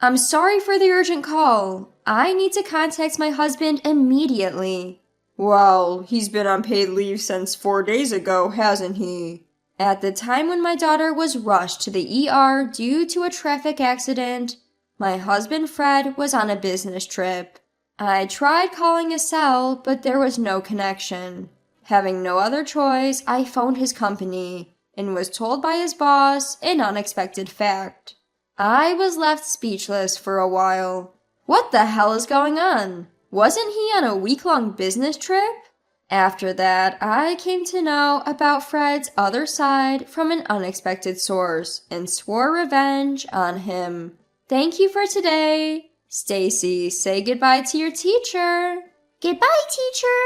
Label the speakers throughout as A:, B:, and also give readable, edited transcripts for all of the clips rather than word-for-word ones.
A: I'm sorry for the urgent call. I need to contact my husband immediately.
B: Well, he's been on paid leave since 4 days ago, hasn't he?
A: At the time when my daughter was rushed to the ER due to a traffic accident, my husband Fred was on a business trip. I tried calling his cell, but there was no connection. Having no other choice, I phoned his company and was told by his boss an unexpected fact. I was left speechless for a while. What the hell is going on? Wasn't he on a week-long business trip? After that, I came to know about Fred's other side from an unexpected source and swore revenge on him. Thank you for today. Stacy, say goodbye to your teacher.
C: Goodbye, teacher.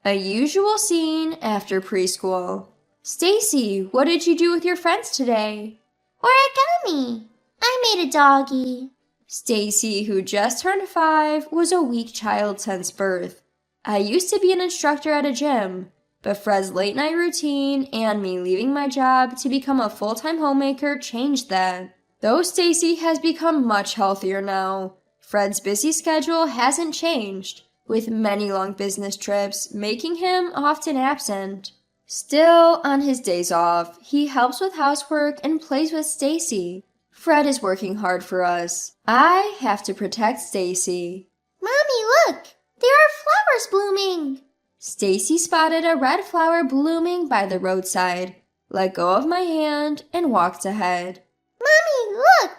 A: A usual scene after preschool. Stacy, what did you do with your friends today?
C: Origami. I made a doggy.
A: Stacy, who just turned 5, was a weak child since birth. I used to be an instructor at a gym, but Fred's late night routine and me leaving my job to become a full-time homemaker changed that. Though Stacy has become much healthier now, Fred's busy schedule hasn't changed, with many long business trips making him often absent. Still, on his days off, he helps with housework and plays with Stacy. Fred is working hard for us. I have to protect Stacy.
C: Mommy, look! There are flowers blooming!
A: Stacy spotted a red flower blooming by the roadside, let go of my hand, and walked ahead.
C: Mommy, look!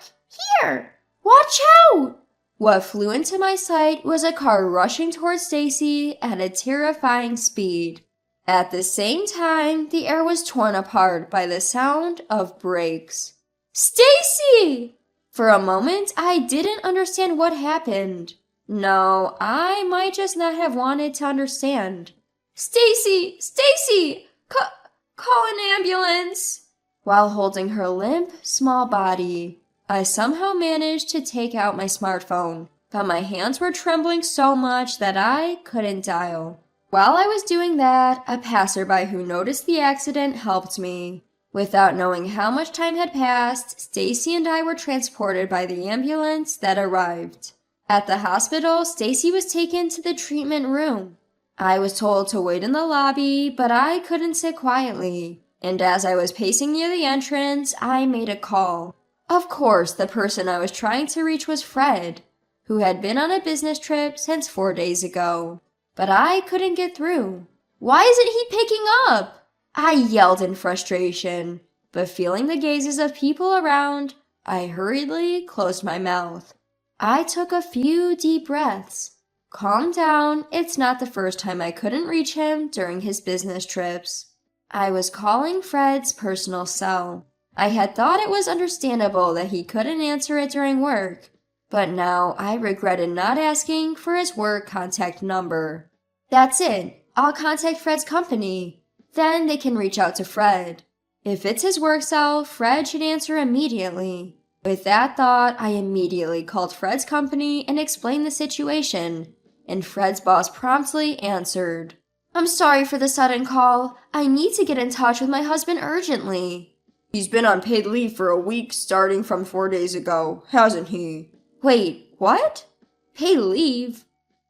C: Here!
A: Watch out! What flew into my sight was a car rushing towards Stacy at a terrifying speed. At the same time, the air was torn apart by the sound of brakes. Stacy! For a moment, I didn't understand what happened. No, I might just not have wanted to understand. Stacy! Stacy! Call an ambulance! While holding her limp, small body, I somehow managed to take out my smartphone, but my hands were trembling so much that I couldn't dial. While I was doing that, a passerby who noticed the accident helped me. Without knowing how much time had passed, Stacy and I were transported by the ambulance that arrived. At the hospital, Stacy was taken to the treatment room. I was told to wait in the lobby, but I couldn't sit quietly, and as I was pacing near the entrance, I made a call. Of course, the person I was trying to reach was Fred, who had been on a business trip since 4 days ago. But I couldn't get through. Why isn't he picking up? I yelled in frustration, but feeling the gazes of people around, I hurriedly closed my mouth. I took a few deep breaths. Calm down, it's not the first time I couldn't reach him during his business trips. I was calling Fred's personal cell. I had thought it was understandable that he couldn't answer it during work, but now I regretted not asking for his work contact number. That's it. I'll contact Fred's company. Then they can reach out to Fred. If it's his work cell, Fred should answer immediately. With that thought, I immediately called Fred's company and explained the situation, and Fred's boss promptly answered. I'm sorry for the sudden call. I need to get in touch with my husband urgently.
B: He's been on paid leave for a week starting from 4 days ago, hasn't he?
A: Wait, what? Paid leave?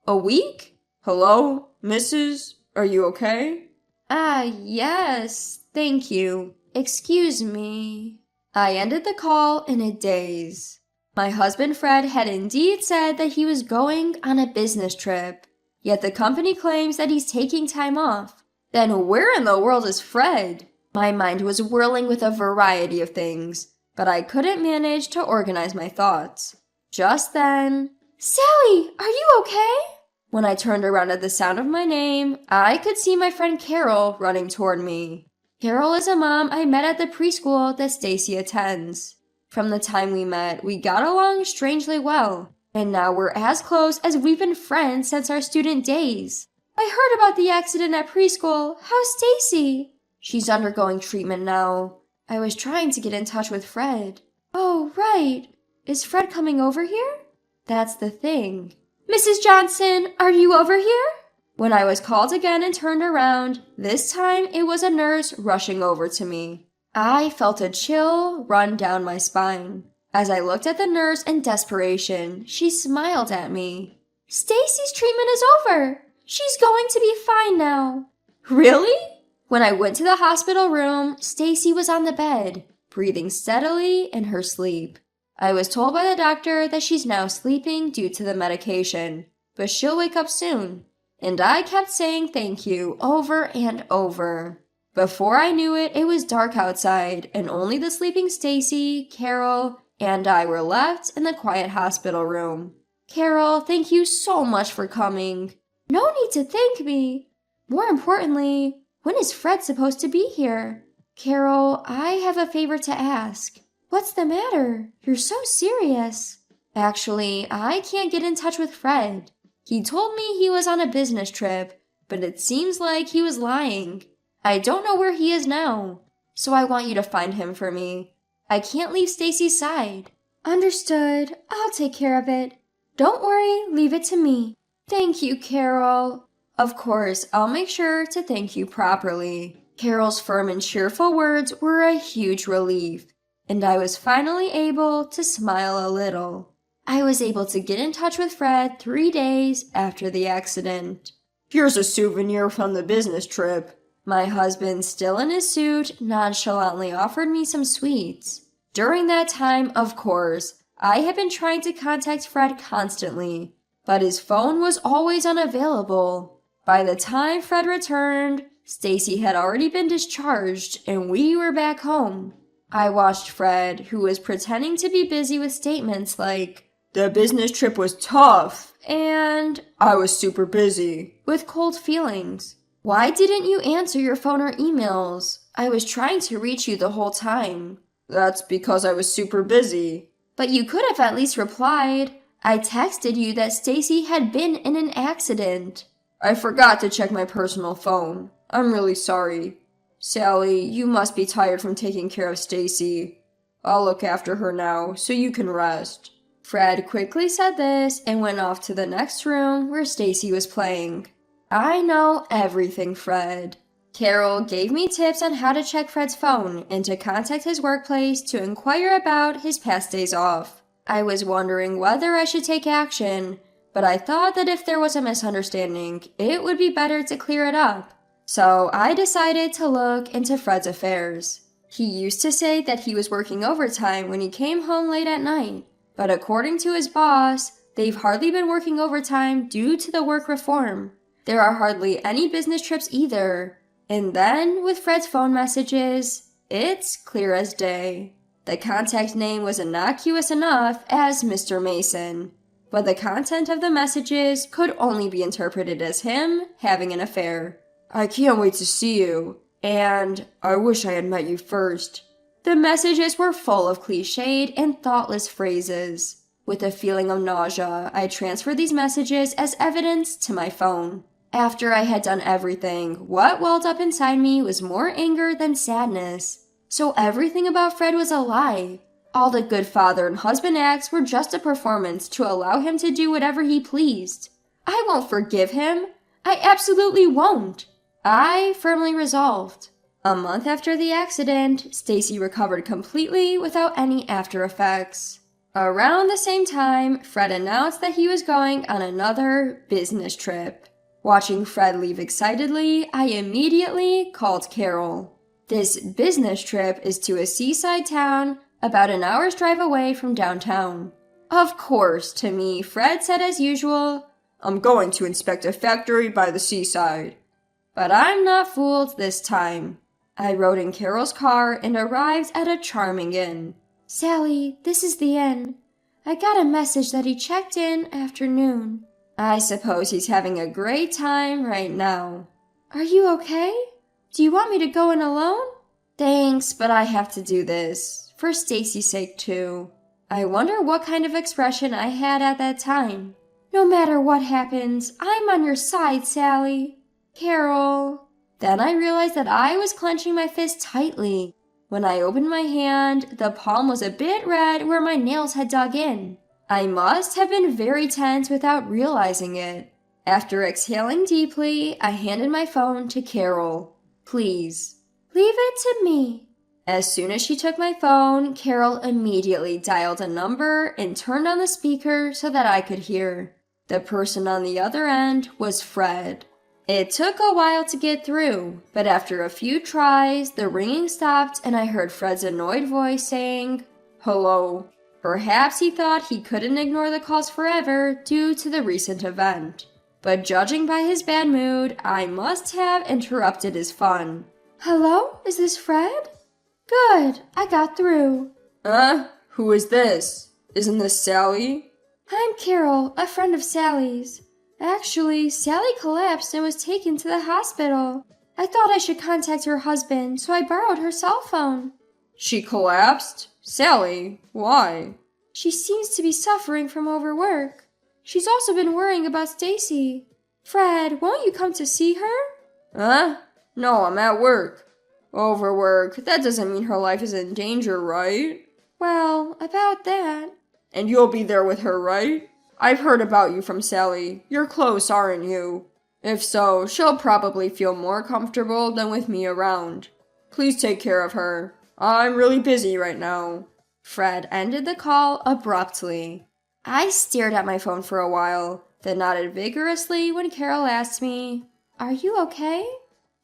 A: A week?
B: Hello, Mrs.? Are you okay?
A: Yes, thank you. Excuse me. I ended the call in a daze. My husband Fred had indeed said that he was going on a business trip, yet the company claims that he's taking time off. Then where in the world is Fred? My mind was whirling with a variety of things, but I couldn't manage to organize my thoughts. Just then, Sally, are you okay? When I turned around at the sound of my name, I could see my friend Carol running toward me. Carol is a mom I met at the preschool that Stacy attends. From the time we met, we got along strangely well, and now we're as close as we've been friends since our student days. I heard about the accident at preschool. How's Stacy? She's undergoing treatment now. I was trying to get in touch with Fred. Oh, right. Is Fred coming over here? That's the thing. Mrs. Johnson, are you over here? When I was called again and turned around, this time it was a nurse rushing over to me. I felt a chill run down my spine. As I looked at the nurse in desperation, she smiled at me.
C: Stacy's treatment is over. She's going to be fine now.
A: Really? When I went to the hospital room, Stacy was on the bed, breathing steadily in her sleep. I was told by the doctor that she's now sleeping due to the medication, but she'll wake up soon. And I kept saying thank you over and over. Before I knew it, it was dark outside, and only the sleeping Stacy, Carol, and I were left in the quiet hospital room. Carol, thank you so much for coming.
C: No need to thank me. More importantly, when is Fred supposed to be here?
A: Carol, I have a favor to ask.
C: What's the matter? You're so serious.
A: Actually, I can't get in touch with Fred. He told me he was on a business trip, but it seems like he was lying. I don't know where he is now, so I want you to find him for me. I can't leave Stacy's side.
C: Understood. I'll take care of it. Don't worry, leave it to me.
A: Thank you, Carol. Of course, I'll make sure to thank you properly. Carol's firm and cheerful words were a huge relief, and I was finally able to smile a little. I was able to get in touch with Fred 3 days after the accident.
B: Here's a souvenir from the business trip.
A: My husband, still in his suit, nonchalantly offered me some sweets. During that time, of course, I had been trying to contact Fred constantly, but his phone was always unavailable. By the time Fred returned, Stacy had already been discharged and we were back home. I watched Fred, who was pretending to be busy with statements like,
B: "The business trip was tough,"
A: and
B: "I was super busy,"
A: with cold feelings. Why didn't you answer your phone or emails? I was trying to reach you the whole time.
B: "That's because I was super busy."
A: But you could have at least replied. I texted you that Stacy had been in an accident.
B: "I forgot to check my personal phone. I'm really sorry. Sally, you must be tired from taking care of Stacy. I'll look after her now, so you can rest."
A: Fred quickly said this and went off to the next room where Stacy was playing. I know everything, Fred. Carol gave me tips on how to check Fred's phone and to contact his workplace to inquire about his past days off. I was wondering whether I should take action, but I thought that if there was a misunderstanding, it would be better to clear it up. So I decided to look into Fred's affairs. He used to say that he was working overtime when he came home late at night, but according to his boss, they've hardly been working overtime due to the work reform. There are hardly any business trips either. And then, with Fred's phone messages, it's clear as day. The contact name was innocuous enough as Mr. Mason, but the content of the messages could only be interpreted as him having an affair.
B: "I can't wait to see you," and "I wish I had met you first."
A: The messages were full of cliched and thoughtless phrases. With a feeling of nausea, I transferred these messages as evidence to my phone. After I had done everything, what welled up inside me was more anger than sadness. So everything about Fred was a lie. All the good father and husband acts were just a performance to allow him to do whatever he pleased. I won't forgive him. I absolutely won't. I firmly resolved. A month after the accident, Stacy recovered completely without any after effects. Around the same time, Fred announced that he was going on another business trip. Watching Fred leave excitedly, I immediately called Carol. This business trip is to a seaside town about an hour's drive away from downtown. Of course, to me, Fred said as usual,
B: "I'm going to inspect a factory by the seaside."
A: But I'm not fooled this time. I rode in Carol's car and arrived at a charming inn.
C: "Sally, this is the inn. I got a message that he checked in after noon."
A: I suppose he's having a great time right now.
C: "Are you okay? Do you want me to go in alone?"
A: Thanks, but I have to do this. For Stacy's sake, too. I wonder what kind of expression I had at that time.
C: "No matter what happens, I'm on your side, Sally."
A: "Carol." Then I realized that I was clenching my fist tightly. When I opened my hand, the palm was a bit red where my nails had dug in. I must have been very tense without realizing it. After exhaling deeply, I handed my phone to Carol. "Please."
C: "Leave it to me."
A: As soon as she took my phone, Carol immediately dialed a number and turned on the speaker so that I could hear. The person on the other end was Fred. It took a while to get through, but after a few tries, the ringing stopped and I heard Fred's annoyed voice saying, "Hello." Perhaps he thought he couldn't ignore the calls forever due to the recent event. But judging by his bad mood, I must have interrupted his fun.
C: Hello? Is this Fred? Good, I got through.
B: Who is this? Isn't this Sally?
C: I'm Carol, a friend of Sally's. Actually, Sally collapsed and was taken to the hospital. I thought I should contact her husband, so I borrowed her cell phone.
B: She collapsed? Sally, why?
C: She seems to be suffering from overwork. She's also been worrying about Stacy. Fred, won't you come to see her?
B: No, I'm at work. Overwork? That doesn't mean her life is in danger, right?
C: Well, about that.
B: And you'll be there with her, right? I've heard about you from Sally. You're close, aren't you? If so, she'll probably feel more comfortable than with me around. Please take care of her. I'm really busy right now.
A: Fred ended the call abruptly. I stared at my phone for a while, then nodded vigorously when Carol asked me, "Are you okay?"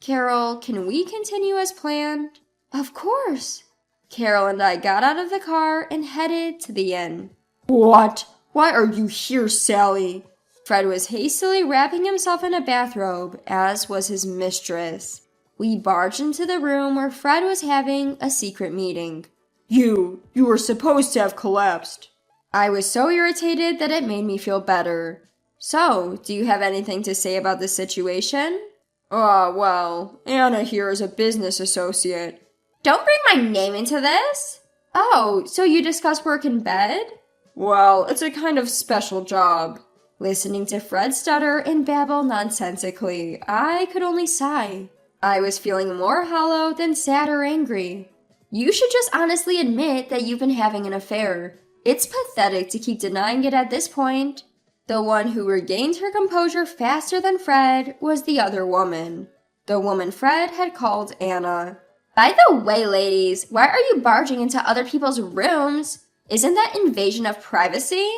A: "Carol, can we continue as planned?"
C: Of course.
A: Carol and I got out of the car and headed to the inn.
B: What? Why are you here, Sally?
A: Fred was hastily wrapping himself in a bathrobe, as was his mistress. We barged into the room where Fred was having a secret meeting.
B: You were supposed to have collapsed.
A: I was so irritated that it made me feel better. So, do you have anything to say about this situation?
B: Well, Anna here is a business associate.
A: Don't bring my name into this! Oh, so you discuss work in bed?
B: Well, it's a kind of special job.
A: Listening to Fred stutter and babble nonsensically, I could only sigh. I was feeling more hollow than sad or angry. You should just honestly admit that you've been having an affair. It's pathetic to keep denying it at this point. The one who regained her composure faster than Fred was the other woman. The woman Fred had called Anna. By the way, ladies, why are you barging into other people's rooms? Isn't that invasion of privacy?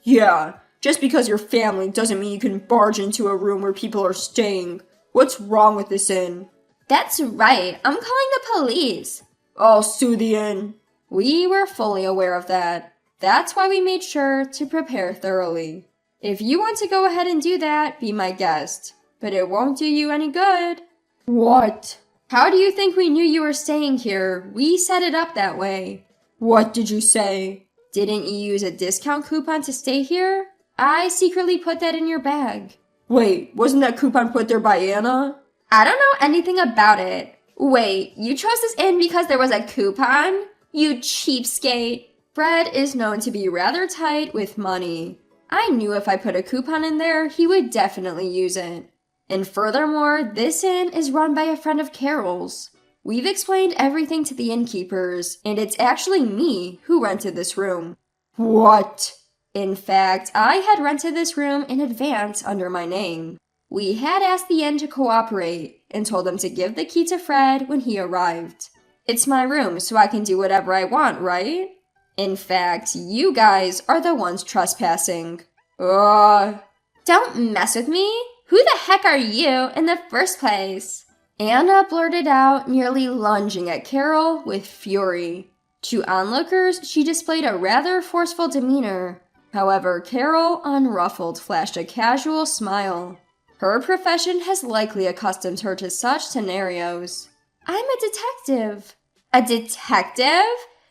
B: Yeah, just because you're family doesn't mean you can barge into a room where people are staying. What's wrong with this inn?
A: That's right, I'm calling the police.
B: I'll sue the inn.
A: We were fully aware of that. That's why we made sure to prepare thoroughly. If you want to go ahead and do that, be my guest. But it won't do you any good.
B: What?
A: How do you think we knew you were staying here? We set it up that way.
B: What did you say?
A: Didn't you use a discount coupon to stay here? I secretly put that in your bag.
B: Wait, wasn't that coupon put there by Anna?
A: I don't know anything about it. Wait, you chose this inn because there was a coupon? You cheapskate. Fred is known to be rather tight with money. I knew if I put a coupon in there, he would definitely use it. And furthermore, this inn is run by a friend of Carol's. We've explained everything to the innkeepers, and it's actually me who rented this room.
B: What?
A: In fact, I had rented this room in advance under my name. We had asked the inn to cooperate and told them to give the key to Fred when he arrived. It's my room, so I can do whatever I want, right? In fact, you guys are the ones trespassing. Don't mess with me. Who the heck are you in the first place? Anna blurted out, nearly lunging at Carol with fury. To onlookers, she displayed a rather forceful demeanor. However, Carol, unruffled, flashed a casual smile. Her profession has likely accustomed her to such scenarios. I'm a detective. A detective?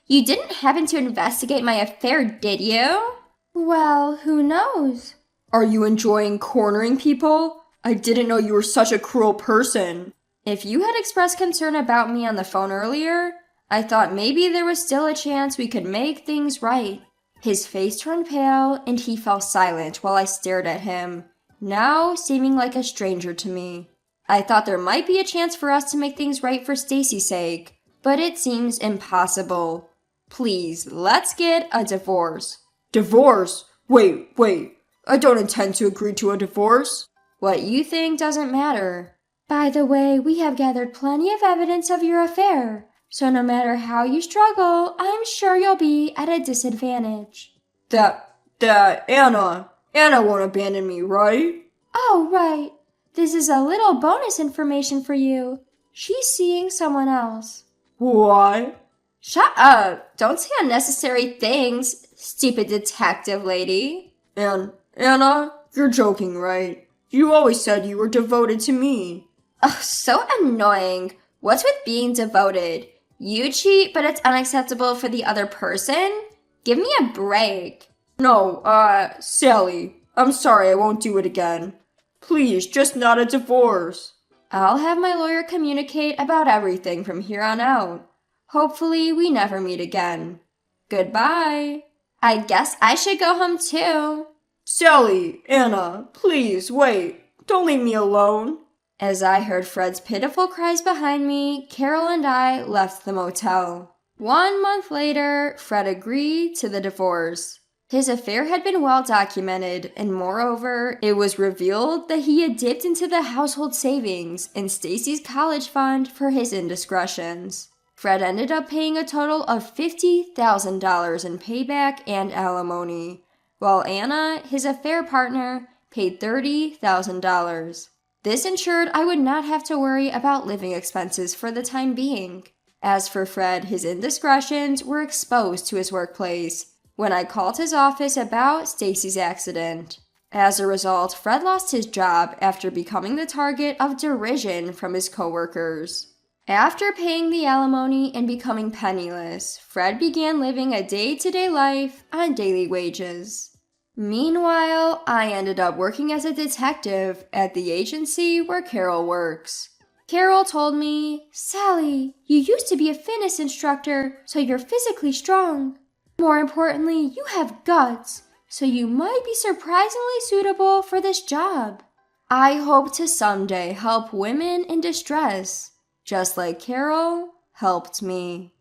A: You didn't happen to investigate my affair, did you?
C: Well, who knows?
B: Are you enjoying cornering people? I didn't know you were such a cruel person.
A: If you had expressed concern about me on the phone earlier, I thought maybe there was still a chance we could make things right. His face turned pale, and he fell silent while I stared at him, now seeming like a stranger to me. I thought there might be a chance for us to make things right for Stacy's sake, but it seems impossible. Please, let's get a divorce.
B: Divorce? Wait. I don't intend to agree to a divorce.
A: What you think doesn't matter.
C: By the way, we have gathered plenty of evidence of your affair, So no matter how you struggle, I'm sure you'll be at a disadvantage.
B: Anna won't abandon me, right?
C: Oh, right. This is a little bonus information for you. She's seeing someone else.
B: What?
A: Shut up! Don't say unnecessary things, stupid detective lady.
B: Anna, you're joking, right? You always said you were devoted to me.
A: Ugh, so annoying. What's with being devoted? You cheat, but it's unacceptable for the other person? Give me a break.
B: No, Sally, I'm sorry, I won't do it again. Please, just not a divorce.
A: I'll have my lawyer communicate about everything from here on out. Hopefully, we never meet again. Goodbye. I guess I should go home too.
B: Sally, Anna, please, wait. Don't leave me alone.
A: As I heard Fred's pitiful cries behind me, Carol and I left the motel. 1 month later, Fred agreed to the divorce. His affair had been well documented, and moreover, it was revealed that he had dipped into the household savings in Stacy's college fund for his indiscretions. Fred ended up paying a total of $50,000 in payback and alimony, while Anna, his affair partner, paid $30,000. This ensured I would not have to worry about living expenses for the time being. As for Fred, his indiscretions were exposed to his workplace when I called his office about Stacy's accident. As a result, Fred lost his job after becoming the target of derision from his coworkers. After paying the alimony and becoming penniless, Fred began living a day-to-day life on daily wages. Meanwhile, I ended up working as a detective at the agency where Carol works. Carol told me,
C: Sally, you used to be a fitness instructor, so you're physically strong. More importantly, you have guts, so you might be surprisingly suitable for this job.
A: I hope to someday help women in distress, just like Carol helped me.